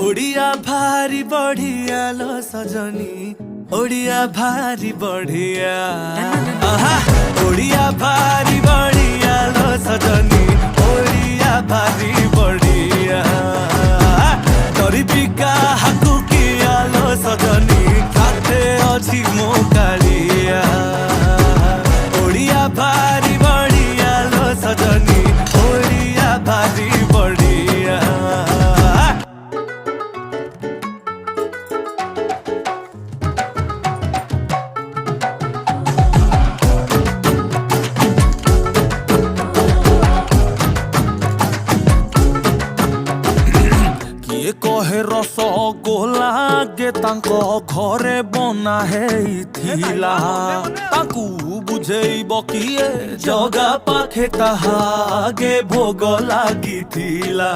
ओडिया भारी बढ़िया लो सजनी, ओडिया भारी बढ़िया। ओडिया भारी बढ़िया लो सजनी, ओडिया भारी बढ़िया। गरीबिका हाकु किया लो सजनी, साथे अछि मो कालिया। ओडिया भारी बढ़िया लो सजनी, ओडिया भारी बढ़िया। कहे रसगोला गे तांको घरे बना हेइथिला, तांकू बुझेइब किए जगा पाखे ताहा गे भोग लागिथिला।